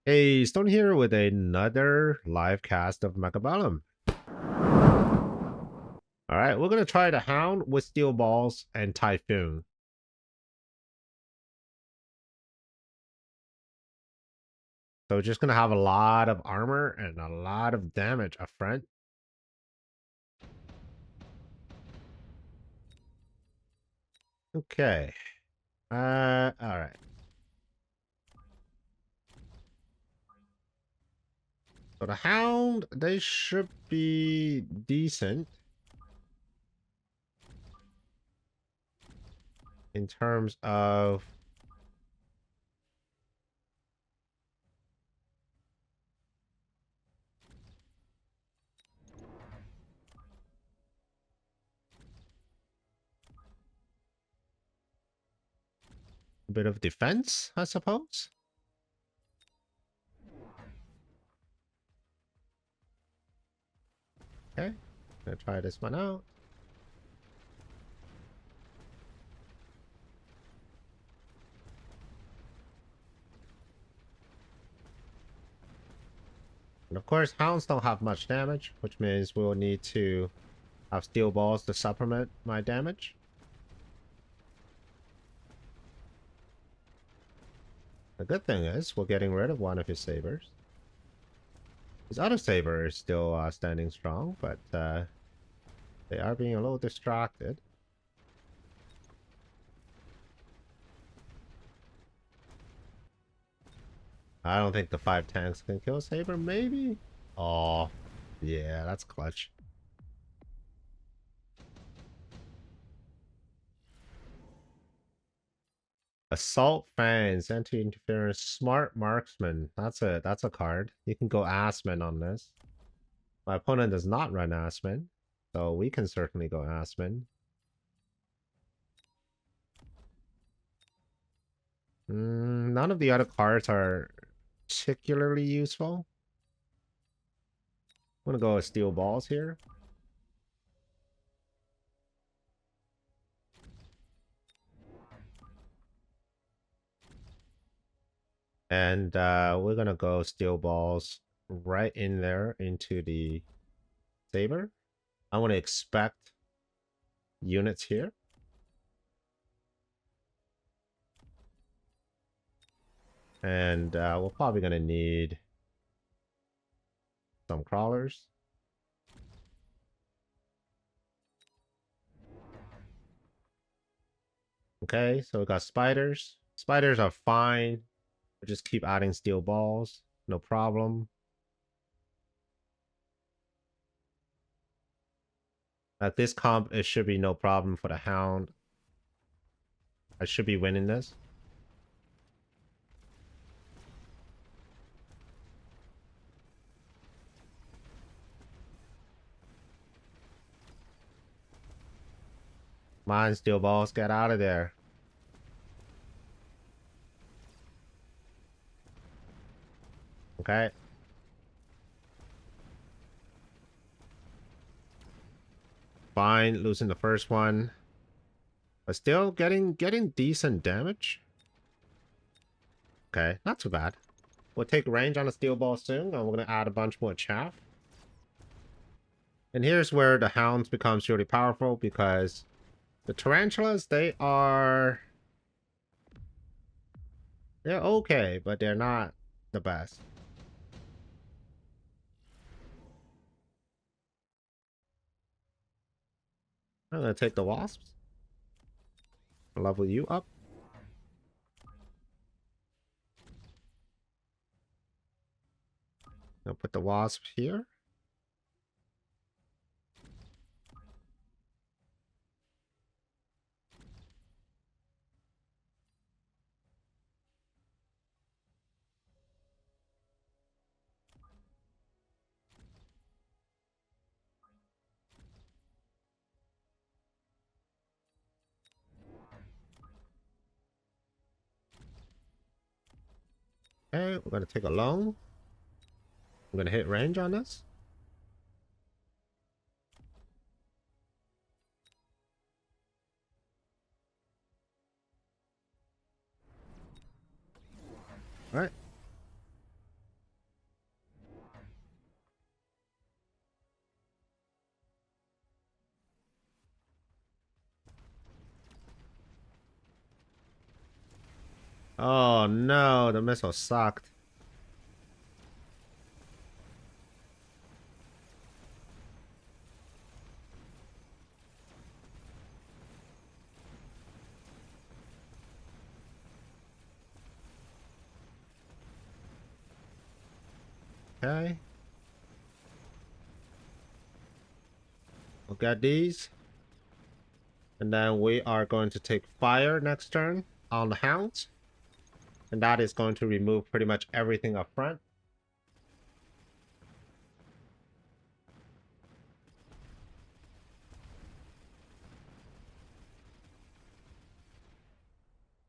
Hey, Stone here with another live cast of Mechabellum. Alright, we're gonna try the Hound with Steel Balls and Typhoon. So we're just gonna have a lot of armor and a lot of damage up front. Okay. Alright. So the Hound, they should be decent in terms of a bit of defense, I suppose. Okay, gonna try this one out. And of course, Hounds don't have much damage, which means we'll need to have Steel Balls to supplement my damage. The good thing is we're getting rid of one of his sabers. His other saber is still standing strong, but they are being a little distracted. I don't think the 5 tanks can kill Saber, maybe? Oh, yeah, that's clutch. Assault Fans, Anti-Interference, Smart Marksman. That's a card. You can go Assman on this. My opponent does not run Assman, so we can certainly go Assman. None of the other cards are particularly useful. I'm gonna go with Steel Balls here. And we're gonna go Steel Balls right in there into the Saber. I want to expect units here. And we're probably gonna need some crawlers. Okay, so we got spiders. Spiders are fine. We'll just keep adding steel balls. No problem. At this comp, it should be no problem for the Hound. I should be winning this. Mine steel balls, get out of there. Okay. Fine, losing the first one. But still getting decent damage. Okay, not too bad. We'll take range on a steel ball soon, and we're gonna add a bunch more chaff. And here's where the hounds becomes really powerful because the tarantulas, they're okay, but they're not the best. I'm gonna take the wasps. Level you up. I'll put the wasp here. Okay, we're gonna take a long. I'm gonna hit range on this. All right. Oh no, the missile sucked. Okay. We'll get these. And then we are going to take fire next turn on the Hounds. And that is going to remove pretty much everything up front.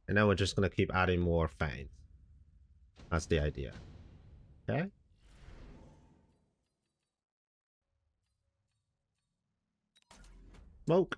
And then we're just going to keep adding more fangs. That's the idea. Okay. Smoke.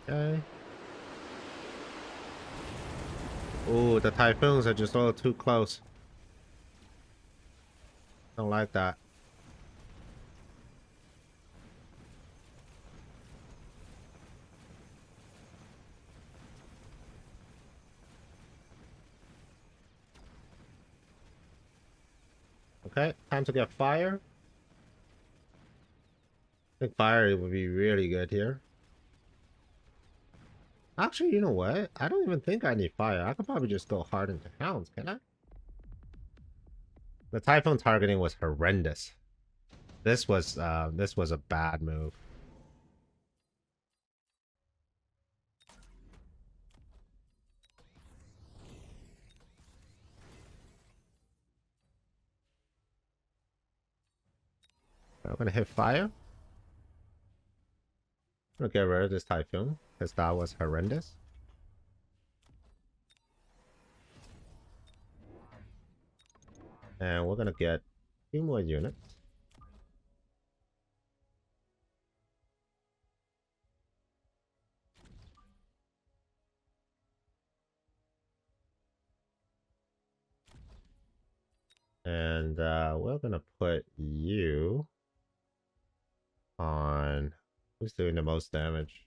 Okay. Ooh, the Typhoons are just a little too close. Don't like that. Okay, time to get fire. I think fire would be really good here. Actually, you know what? I don't even think I need fire. I could probably just go hard into Hounds, can I? The Typhoon targeting was horrendous. This was a bad move. I'm gonna hit fire. I'm gonna get rid of this Typhoon because that was horrendous. And we're gonna get 2 more units. And we're gonna put you on who's doing the most damage.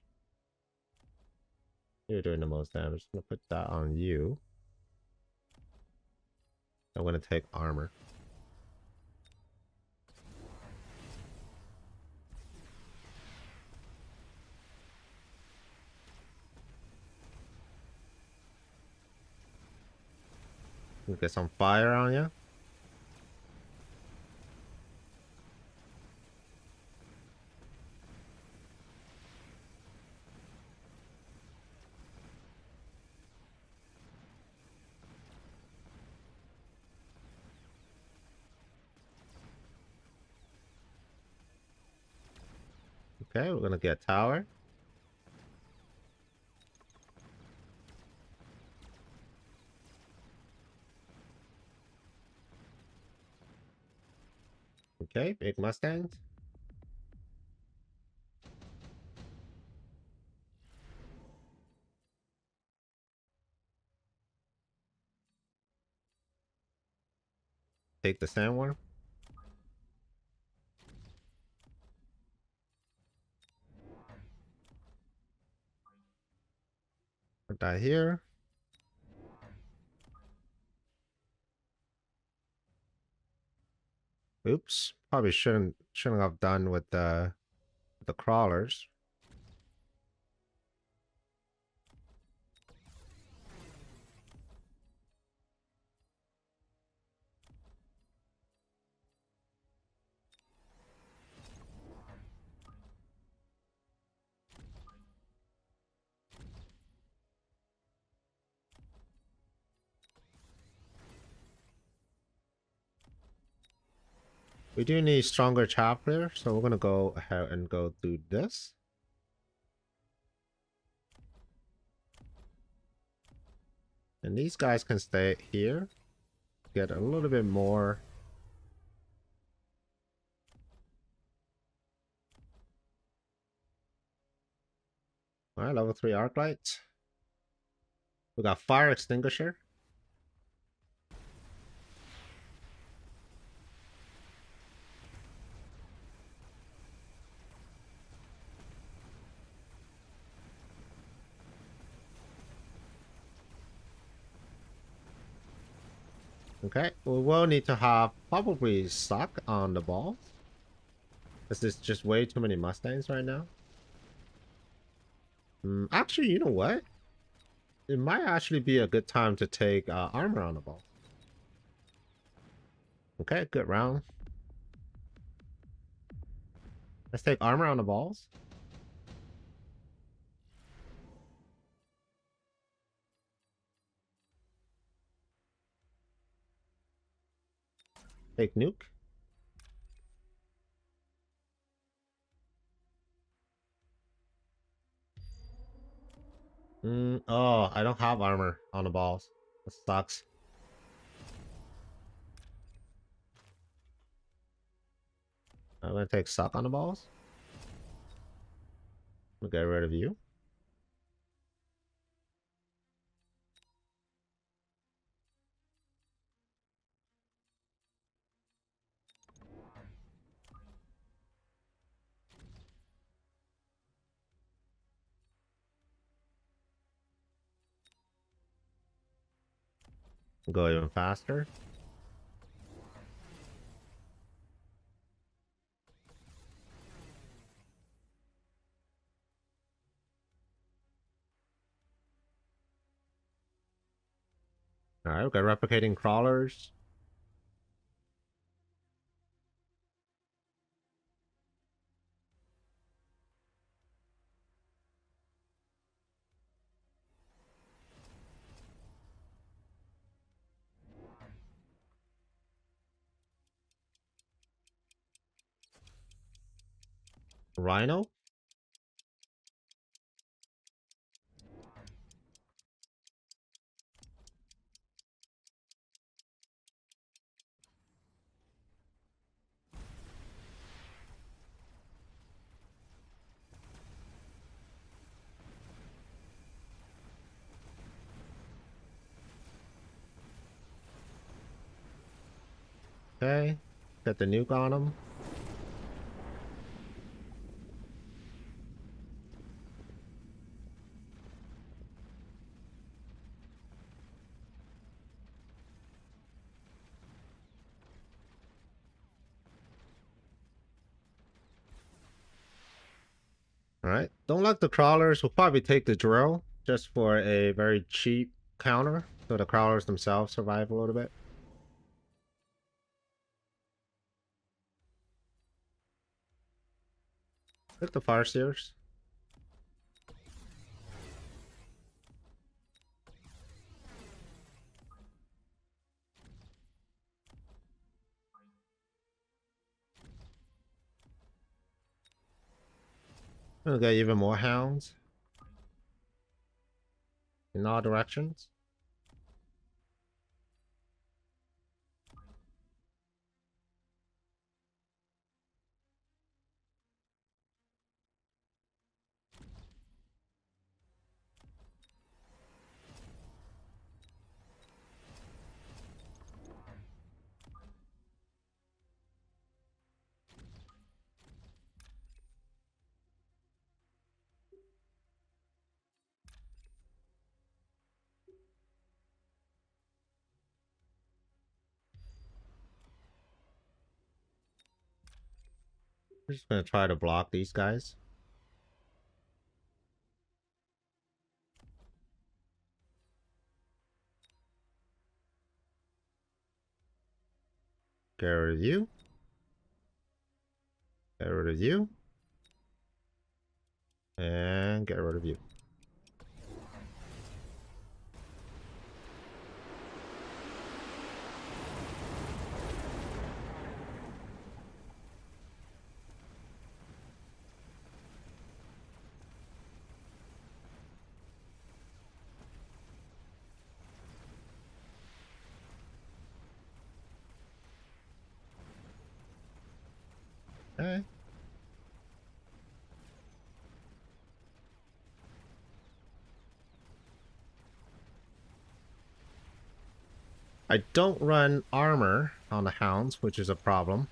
You're doing the most damage. I'm gonna put that on you. I'm gonna take armor. Get some fire on you. Okay, we're gonna get tower. Okay, big Mustangs. Take the sandworm. Put that here. Oops. Probably shouldn't have done with the crawlers. We do need stronger chapter, so we're gonna go ahead and go do this. And these guys can stay here. Get a little bit more. Alright, level 3 arc light. We got fire extinguisher. Okay, we will need to have probably stock on the balls. This is just way too many Mustangs right now. Actually, you know what? It might actually be a good time to take armor on the ball. Okay, good round. Let's take armor on the balls. Take nuke. Oh, I don't have armor on the balls. That sucks. I'm gonna take suck on the balls. We'll get rid of you. Go even faster. Alright, we've got replicating crawlers. Rhino. Okay. Got the nuke on him. Alright. Don't like the crawlers. We'll probably take the drill just for a very cheap counter. So the crawlers themselves survive a little bit. Take the fire seers. We'll get even more hounds in all directions. We're just gonna try to block these guys. Get rid of you. Get rid of you. And get rid of you. Okay. I don't run armor on the hounds, which is a problem.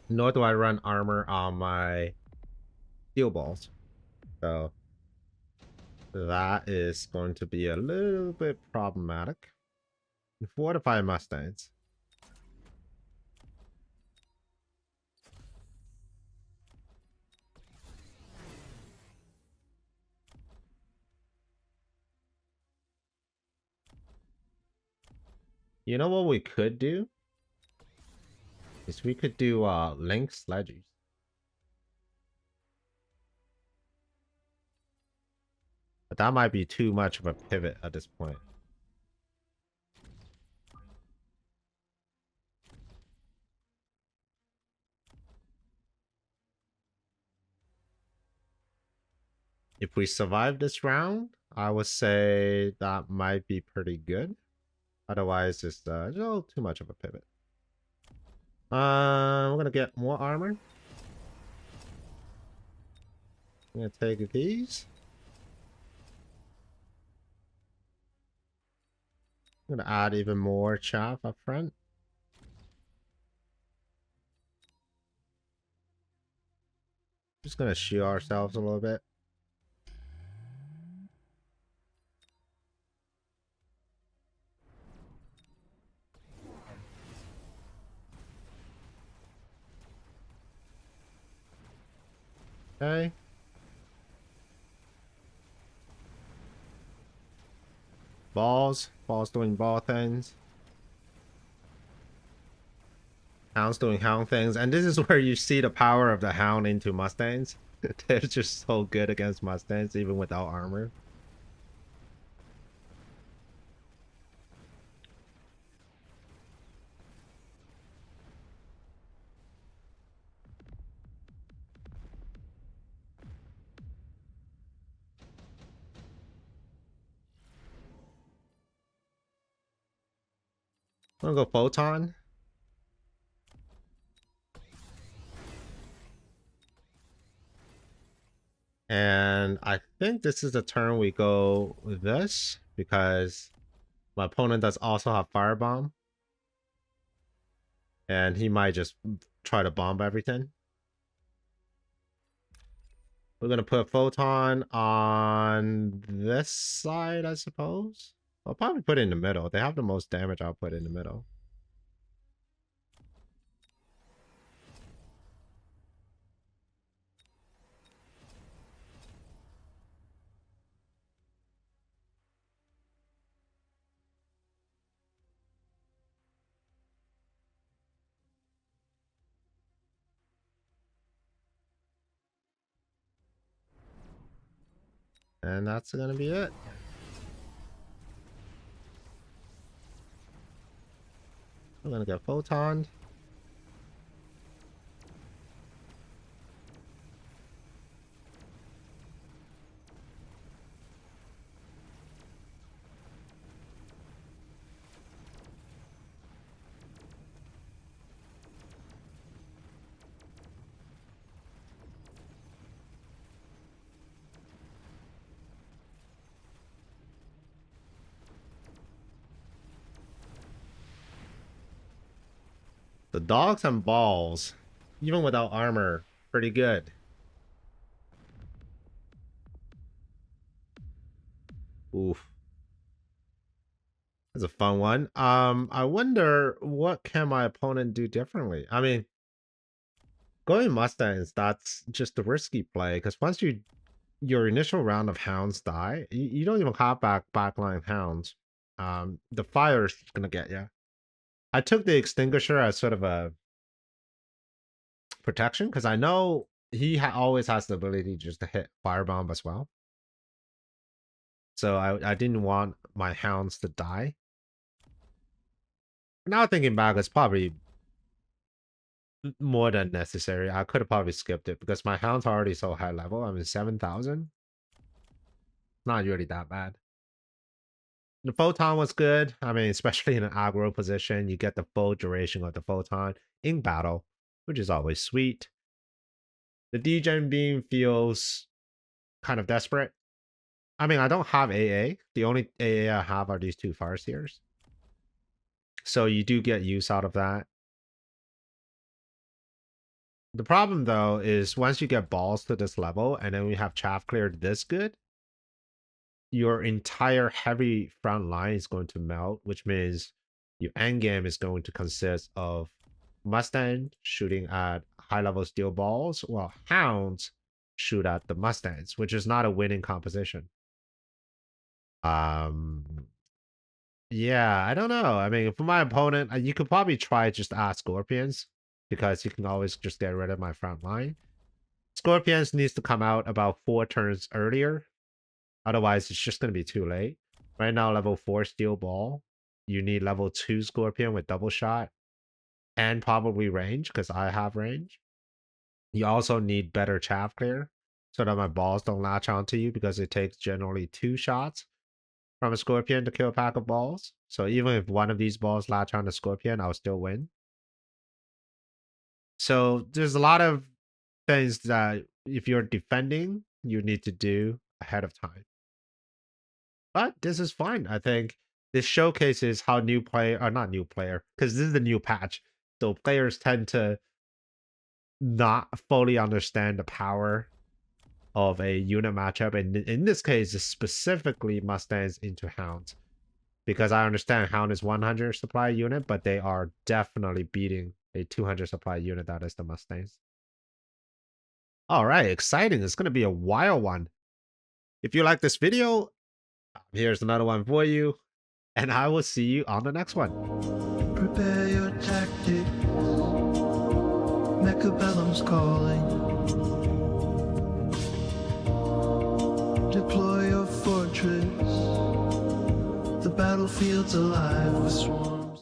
Nor do I run armor on my steel balls. So that is going to be a little bit problematic. Fortify Mustangs. You know what we could do? Is we could do link sledges. But that might be too much of a pivot at this point. If we survive this round, I would say that might be pretty good. Otherwise, it's a little too much of a pivot. We're gonna get more armor. I'm gonna take these. I'm gonna add even more chaff up front. Just gonna shield ourselves a little bit. Okay. Balls. Balls doing ball things. Hound's doing hound things. And this is where you see the power of the hound into Mustangs. They're just so good against Mustangs, even without armor. I'm gonna go photon. And I think this is the turn we go with this, because my opponent does also have firebomb. And he might just try to bomb everything. We're gonna put photon on this side, I suppose. I'll probably put it in the middle. They have the most damage output in the middle. And that's gonna be it. We're gonna get photoned. The dogs and balls, even without armor, pretty good. Oof. That's a fun one. I wonder what can my opponent do differently? I mean, going Mustangs, that's just a risky play, because once your initial round of hounds die, you don't even have backline hounds. The fire's gonna get you. I took the extinguisher as sort of a protection, because I know he always has the ability just to hit firebomb as well. So I didn't want my hounds to die. Now thinking back, it's probably more than necessary. I could have probably skipped it because my hound's already so high level. I'm in 7,000. Not really that bad. The photon was good. I mean, especially in an aggro position, you get the full duration of the photon in battle, which is always sweet. The degen beam feels kind of desperate. I mean, I don't have AA. The only AA I have are these two Farseers. So you do get use out of that. The problem, though, is once you get balls to this level and then we have chaff cleared this good, your entire heavy front line is going to melt, which means your end game is going to consist of Mustang shooting at high-level steel balls, while Hounds shoot at the Mustangs, which is not a winning composition. Yeah, I don't know. I mean, for my opponent, you could probably try just add Scorpions, because you can always just get rid of my front line. Scorpions needs to come out about 4 turns earlier. Otherwise, it's just going to be too late. Right now, level 4 steel ball. You need level 2 Scorpion with double shot. And probably range, because I have range. You also need better chaff clear, so that my balls don't latch onto you, because it takes generally 2 shots from a Scorpion to kill a pack of balls. So even if one of these balls latch on the Scorpion, I'll still win. So there's a lot of things that if you're defending, you need to do ahead of time. But this is fine. I think this showcases how new player, or not new player, because this is the new patch. So players tend to not fully understand the power of a unit matchup. And in this case, it's specifically Mustangs into Hound. Because I understand Hound is 100 supply unit, but they are definitely beating a 200 supply unit that is the Mustangs. All right, exciting. It's going to be a wild one. If you like this video, here's another one for you. And I will see you on the next one. Prepare your tactics. Mechabellum's calling. Deploy your fortress. The battlefield's alive with swarms.